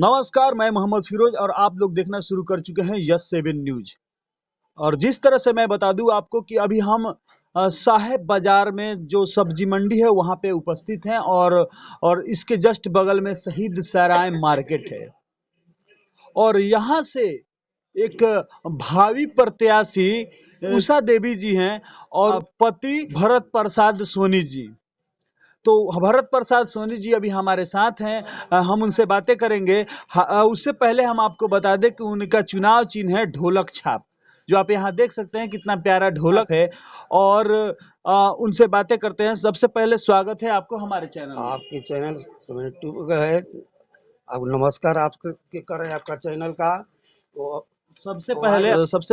नमस्कार, मैं मोहम्मद फिरोज और आप लोग देखना शुरू कर चुके हैं यस 7 न्यूज। और जिस तरह से मैं बता दूं आपको कि अभी हम साहेब बाजार में जो सब्जी मंडी है वहां पे उपस्थित हैं और इसके जस्ट बगल में शहीद सराय मार्केट है। और यहां से एक भावी प्रत्याशी उषा देवी जी हैं और पति भरत प्रसाद सोनी जी। तो भरत प्रसाद सोनी जी अभी हमारे साथ हैं। हम उनसे बातें करेंगे। उससे पहले हम आपको बता दें कि उनका चुनाव चिन्ह है ढोलक छाप, जो आप यहाँ देख सकते हैं कितना प्यारा ढोलक है। और उनसे बातें करते हैं। सबसे पहले स्वागत है आपको हमारे चैनल में। आपके चैनल 72 का है। अब नमस्कार आपके कर रहे हैं आपका चैनल का। वो सबसे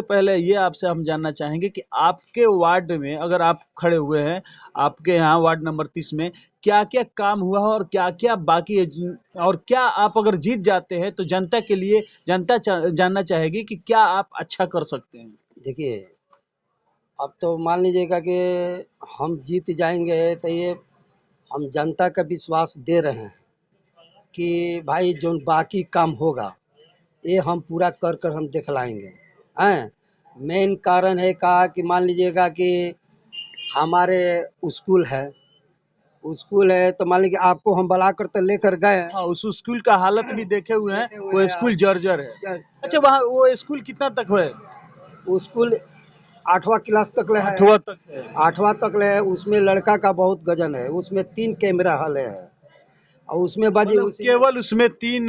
पहले ये आपसे हम जानना चाहेंगे कि आपके वार्ड में अगर आप खड़े हुए हैं, आपके यहाँ वार्ड नंबर 30 में क्या क्या काम हुआ है और क्या क्या बाकी है, और क्या आप अगर जीत जाते हैं तो जनता के लिए जानना चाहेगी कि क्या आप अच्छा कर सकते हैं। देखिए, अब तो मान लीजिएगा कि हम जीत जाएंगे तो ये हम जनता का विश्वास दे रहे हैं कि भाई जो बाकी काम होगा ये हम पूरा कर कर हम दिखलाएंगे। हैं, मेन कारण है का कि मान लीजिएगा कि हमारे स्कूल है तो मान लीजिए आपको हम बुला कर तो लेकर गए। हाँ, उस स्कूल का हालत भी देखे हुए हैं, वो स्कूल जर्जर है। अच्छा, वहाँ वो स्कूल कितना तक है? वो स्कूल 8वां क्लास तक ले है। 8वां तक है। 8वां तक ले है। उसमें लड़का का बहुत गजन है। उसमें 3 कैमरा हॉल है और उसमें बाजी मतलब केवल उसमें 3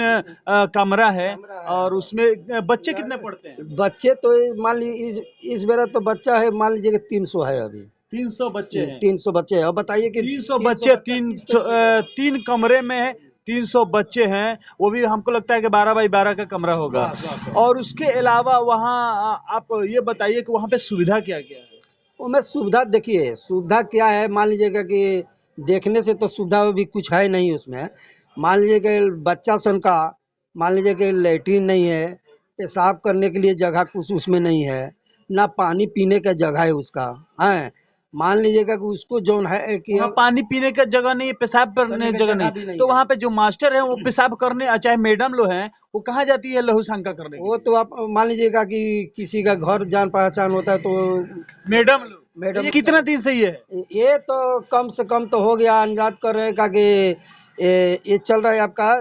कमरा है। और उसमें बच्चे कितने पढ़ते हैं? बच्चे तो मान लीजिए इस बेरा तो बच्चा है, मान लीजिए कि 300 है अभी। 300 बच्चे हैं। 300 बच्चे हैं। अब बताइए कि 300 बच्चे 3 कमरे में है। 300 बच्चे हैं, वो भी हमको लगता है कि 12 बाई 12 का कमरा होगा। और उसके अलावा वहाँ आप ये बताइए कि वहाँ पे सुविधा क्या क्या है? उसमें सुविधा देखिए, सुविधा क्या है मान लीजिएगा कि देखने से तो सुविधा भी कुछ है नहीं उसमें। मान लीजिए कि बच्चा सन का मान लीजिए कि लेटरिन नहीं है, पेशाब करने के लिए जगह कुछ उसमें नहीं है, ना पानी पीने का जगह है उसका। है, मान लीजिएगा कि उसको जो है कि वहाँ पानी पीने का जगह नहीं है, पेशाब करने जगह नहीं। तो वहाँ पे जो मास्टर है वो पेशाब करने, चाहे मैडम लोग हैं, वो कहाँ जाती है लहू शंका करने के वो लिए? तो आप मान लीजिएगा कि किसी का घर जान पहचान होता है तो मैडम लोग। मैडम ये कितना दिन से ये है? ये तो कम से कम तो हो गया, अंदाज कर रहे हैं का कि ये चल रहा है आपका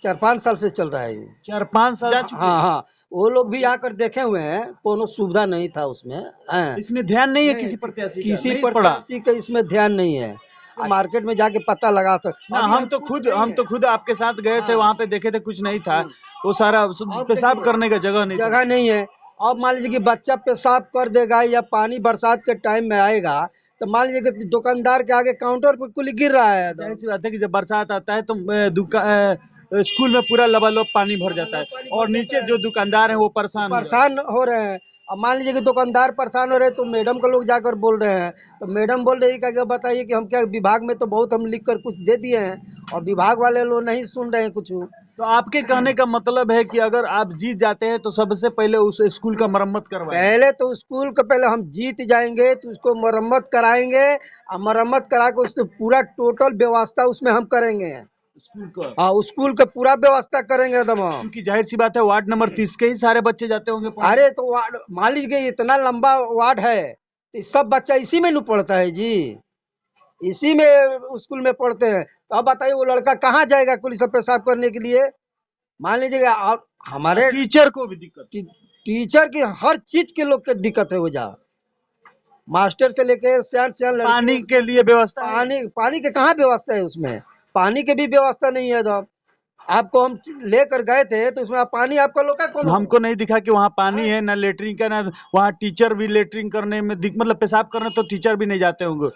4-5 साल से चल रहा है ये। 4-5 साल जा चुके हाँ हैं। हाँ, वो लोग भी आकर देखे हुए हैं, कोनो सुविधा नहीं था उसमें। हैं, इसमें ध्यान नहीं है किसी प्रत्याशी का? किसी नहीं पड़ा? प्रत्याशी का इसमें ध्यान नहीं है। मार्केट में जाके पता लगा ना, अभी हम तो खुद आपके साथ गए थे, हाँ। वहां पे देखे थे, कुछ नहीं था। वो सारा पेशाब करने का जगह नहीं था। जगह नहीं है। अब मान लीजिए कि बच्चा पेशाब कर देगा या पानी बरसात के टाइम में आएगा तो मान लीजिए कि दुकानदार के आगे काउंटर पर कुल गिर रहा है। जाहिर सी बात है कि जब बरसात आता है तो स्कूल में पूरा लबालब पानी भर जाता है और नीचे जो दुकानदार हैं वो परेशान हो रहे हैं। अब मान लीजिए कि दुकानदार परेशान हो रहे हैं तो मैडम को लोग जाकर बोल रहे हैं, तो मैडम बोल रही है कि बताइए कि हम क्या विभाग में तो बहुत हम लिख कर कुछ दे दिए हैं और विभाग वाले लोग नहीं सुन रहे हैं कुछ। तो आपके कहने का मतलब है कि अगर आप जीत जाते हैं तो सबसे पहले उस स्कूल का मरम्मत करवाएं। पहले तो स्कूल का पहले हम जीत जाएंगे तो उसको मरम्मत कराएंगे और मरम्मत करा के उससे पूरा टोटल व्यवस्था उसमें हम करेंगे। स्कूल का? हाँ, स्कूल का पूरा व्यवस्था करेंगे एकदम हम। क्योंकि जाहिर सी बात है वार्ड नंबर 30 के ही सारे बच्चे जाते होंगे पढ़ने। अरे तो वार्ड मान लीजिए इतना लंबा वार्ड है तो सब बच्चा इसी में नहीं पढ़ता है जी, इसी में स्कूल में पढ़ते हैं। तो अब बताइए वो लड़का कहाँ जाएगा कुल सब पेशाब करने के लिए। मान लीजिएगा आप हमारे टीचर को भी दिक्कत। टीचर की हर चीज के लोग के दिक्कत है वो जा, मास्टर से लेके सियान पानी के लिए व्यवस्था है? पानी के कहाँ व्यवस्था है उसमें, पानी के भी व्यवस्था नहीं है। तो आपको हम लेकर गए थे तो उसमें पानी आपका लोग का कौन? हमको नहीं दिखा कि वहाँ पानी है, ना लेटरिन का, ना वहाँ टीचर भी लेटरिन करने में मतलब पेशाब करने तो टीचर भी नहीं जाते होंगे।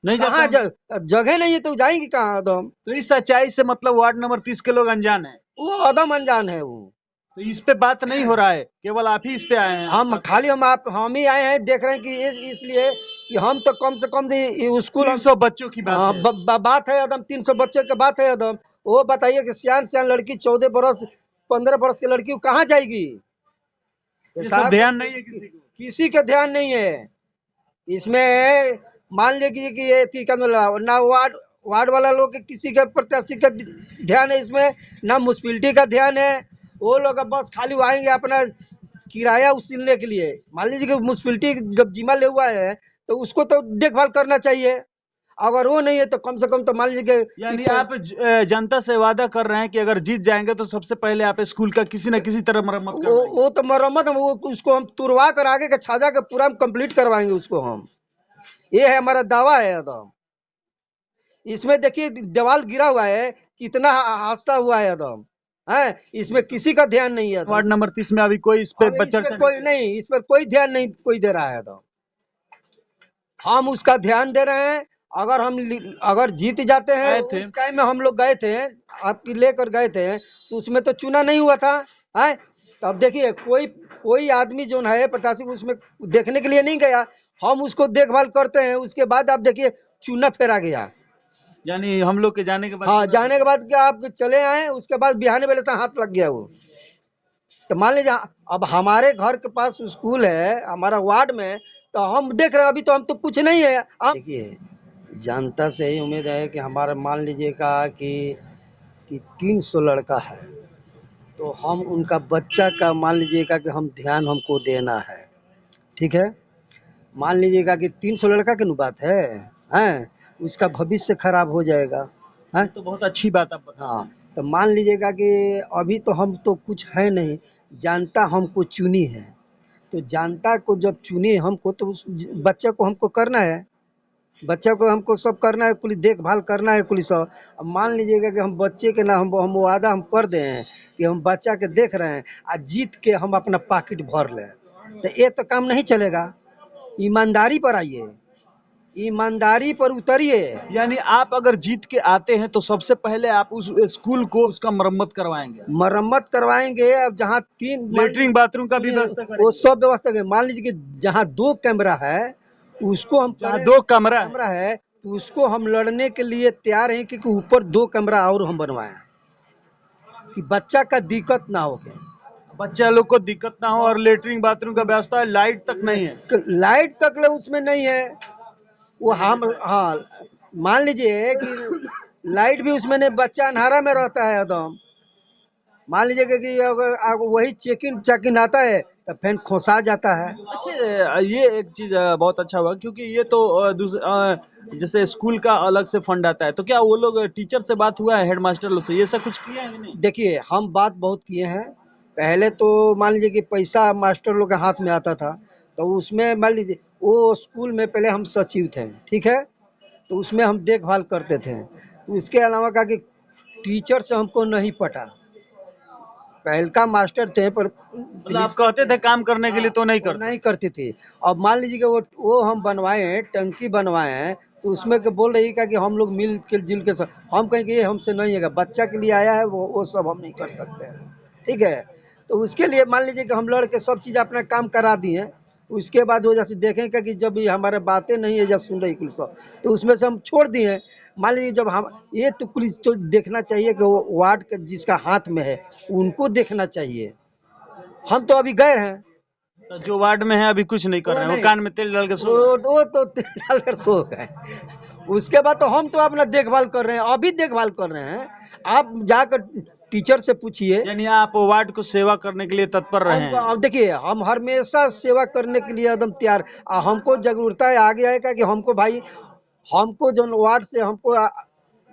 नहीं कहाँ जाते जगह नहीं है तो जाएंगे कहाँ एकदम। तो इस सच्चाई से मतलब वार्ड नंबर 30 के लोग अनजान है। वो एकदम अनजान है वो। तो इस पे बात नहीं हो रहा है, केवल आप ही इस पे आए हैं। हम ही आए हैं देख रहे हैं कि इसलिए कि हम तो कम से कम स्कूल 300 बच्चों की बात है। बात है एकदम, 300 बच्चे की बात है एकदम। वो बताइए कि सियान लड़की 14 बरस 15 बरस की लड़की कहाँ जाएगी। ये सब ध्यान नहीं है किसी को। किसी का ध्यान नहीं है इसमें। मान लीजिए कि ये ना वार्ड वार्ड वाला लोग के किसी के प्रत्याशी का ध्यान है इसमें, ना म्यूनसिपैलिटी का ध्यान है। वो लोग बस खाली वो आएंगे अपना किराया उसीलने के लिए। मान लीजिए कि म्यूनसिपैलिटी जब जिम्मा ले हुआ है तो उसको तो देखभाल करना चाहिए, अगर वो नहीं है तो कम से कम तो मान लीजिए यानी कि आप जनता से वादा कर रहे हैं कि अगर जीत जाएंगे तो सबसे पहले आप स्कूल का किसी न किसी तरह मरम्मत करवाएंगे। वो तो मरम्मत वो उसको हम तुड़वा कर आगे का छाजा के पूरा कंप्लीट करवाएंगे उसको हम। ये है हमारा दावा है एकदम। इसमें देखिए दीवार गिरा हुआ है, कितना हादसा हुआ है एकदम है, इसमें किसी का ध्यान नहीं है वार्ड एकदम। नंबर 30 में अभी कोई इस पे अब इस चर्चा पर कोई नहीं, इस पर कोई ध्यान नहीं कोई दे रहा है एकदम। हम उसका ध्यान दे रहे हैं। अगर जीत जाते हैं, गए थे। उस टाइम में हम लोग गए थे, आपकी लेकर गए थे, तो उसमें तो चुना नहीं हुआ था है। तो अब देखिए कोई आदमी जो है प्रत्याशी उसमें देखने के लिए नहीं गया, हम उसको देखभाल करते हैं, उसके बाद आप देखिए चुना फेरा गया। यानी हम लोग के जाने के बाद हाँ, जाने के बाद क्या आप चले आए, उसके बाद बिहाने बेले से हाथ लग गया वो। तो मान लीजिए अब हमारे घर के पास स्कूल है हमारा वार्ड में, तो हम देख रहे हैं अभी तो हम तो कुछ नहीं है। अब देखिए जनता से यही उम्मीद है कि हमारा मान लीजिएगा कि 300 लड़का है, तो हम उनका बच्चा का मान लीजिएगा कि हम ध्यान हमको देना है, ठीक है। मान लीजिएगा कि 300 लड़का की बात है, हैं, उसका भविष्य खराब हो जाएगा, ये हैं। तो बहुत अच्छी बात आप बता रहे हाँ, हैं। तो मान लीजिएगा कि अभी तो हम तो कुछ है नहीं, जनता हमको चुनी है, तो जनता को जब चुनी हमको तो उस बच्चे को हमको करना है, बच्चे को हमको सब करना है, कुल देखभाल करना है कुल सब। अब मान लीजिएगा कि हम बच्चे के ना हम वादा हम कर दे हैं कि हम बच्चा के देख रहे हैं, आज जीत के हम अपना पॉकेट भर लें, तो ये तो काम नहीं चलेगा। ईमानदारी पर आइए, ईमानदारी पर उतरिए। यानी आप अगर जीत के आते हैं तो सबसे पहले आप उस स्कूल को उसका मरम्मत करवाएंगे, मरम्मत करवाएंगे। अब जहाँ लेटरिन बाथरूम का भी व्यवस्था वो करेंगे। सब व्यवस्था करेंगे। मान लीजिए कि जहाँ 2 कैमरा है उसको हम जहाँ करें, 2 कमरा है, कैमरा है तो उसको हम लड़ने के लिए तैयार हैं, क्योंकि ऊपर 2 कैमरा और हम बनवाएं कि बच्चा का दिक्कत ना हो। बच्चा लोग को दिक्कत ना हो, और लेटरिन बाथरूम का व्यवस्था है, लाइट तक नहीं है। लाइट तक ले उसमें नहीं है वो हम। हाँ, मान लीजिए कि लाइट भी उसमें नहीं, बच्चा अंधारा में रहता है एकदम। मान लीजिए कि अगर वही चेकिन आता है तो फिर खोसा जाता है। अच्छा, ये एक चीज बहुत अच्छा हुआ, क्योंकि ये तो जैसे स्कूल का अलग से फंड आता है, तो क्या वो लोग टीचर से बात हुआ है, हेडमास्टर लोग से, ये सब कुछ किया है कि नहीं? देखिए हम बात बहुत किए हैं। पहले तो मान लीजिए कि पैसा मास्टर लोग के हाथ में आता था, तो उसमें मान लीजिए वो स्कूल में पहले हम सचिव थे, ठीक है, तो उसमें हम देखभाल करते थे। तो उसके अलावा कहा कि टीचर से हमको नहीं पटा, पहलका मास्टर थे पर मतलब आप कहते थे काम करने के लिए तो नहीं वो करते। नहीं करती थी। अब मान लीजिए कि वो हम बनवाए हैं, टंकी बनवाए हैं, तो उसमें के बोल रही है कि हम लोग मिल के जुल के सब हम कहें कि ये हमसे नहीं है, बच्चा के लिए आया है, वो सब हम नहीं कर सकते हैं, ठीक है। तो उसके लिए मान लीजिए कि हम लड़के सब चीज़ अपना काम करा दिए। उसके बाद वो जैसे देखें कि जब ये हमारे बातें नहीं है जब सुन रही कुल सब, तो उसमें से हम छोड़ दिए। मान लीजिए जब हम ये तो पुलिस तो देखना चाहिए कि वो वार्ड के जिसका हाथ में है उनको देखना चाहिए। हम तो अभी गए हैं, तो जो वार्ड में है अभी कुछ नहीं कर वो रहे हैं, वो नहीं, कान में तेल डाल के सो रहे हैं। वो तो तेल डालकर सो गए। उसके बाद तो हम तो अपना देखभाल कर रहे हैं, अभी देखभाल कर रहे हैं। आप जाकर टीचर से पूछिए। यानी आप वार्ड को सेवा करने के लिए तत्पर रहे हैं। अब देखिए हम हमेशा सेवा करने के लिए एकदम तैयार। हमको जरूरत है आगे आएगा कि हमको भाई, हमको जो वार्ड से हमको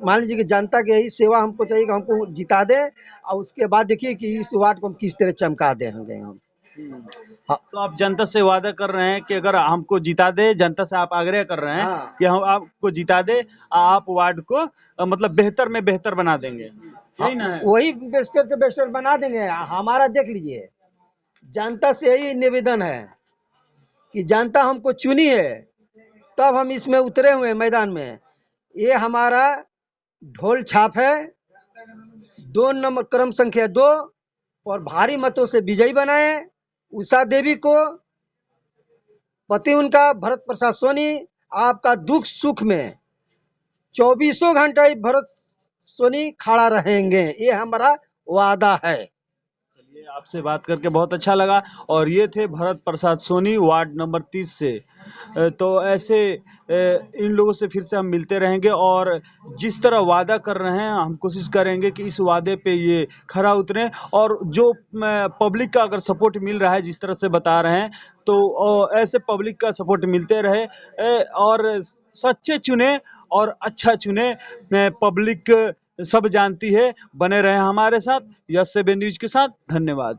मान लीजिए कि जनता की यही सेवा हमको चाहिए कि हमको जिता दे, और उसके बाद देखिए कि इस वार्ड को हम किस तरह चमका देंगे हम। हाँ, तो आप जनता से वादा कर रहे हैं कि अगर हमको जिता दे, जनता से आप आग्रह कर रहे हैं हाँ, कि हम आपको जिता दे, आप वार्ड को मतलब बेहतर में बेहतर बना देंगे, हाँ, यही ना है? वही बेस्टर से बेस्टर बना देंगे। हमारा देख लीजिए, जनता से यही निवेदन है कि जनता हमको चुनी है, तब हम इसमें उतरे हुए हैं मैदान में। ये हमारा ढोल छाप है, 2 नंबर क्रम संख्या 2, और भारी मतों से विजयी बनाए उषा देवी को। पति उनका भरत प्रसाद सोनी आपका दुख सुख में 24 घंटे भरत सोनी खड़ा रहेंगे, ये हमारा वादा है। चलिए, आपसे बात करके बहुत अच्छा लगा। और ये थे भरत प्रसाद सोनी, वार्ड नंबर 30 से। तो ऐसे इन लोगों से फिर से हम मिलते रहेंगे, और जिस तरह वादा कर रहे हैं हम कोशिश करेंगे कि इस वादे पे ये खरा उतरें। और जो पब्लिक का अगर सपोर्ट मिल रहा है जिस तरह से बता रहे हैं, तो ऐसे पब्लिक का सपोर्ट मिलते रहे, और सच्चे चुने और अच्छा चुने। पब्लिक सब जानती है। बने रहे हमारे साथ, यस 7 न्यूज के साथ। धन्यवाद।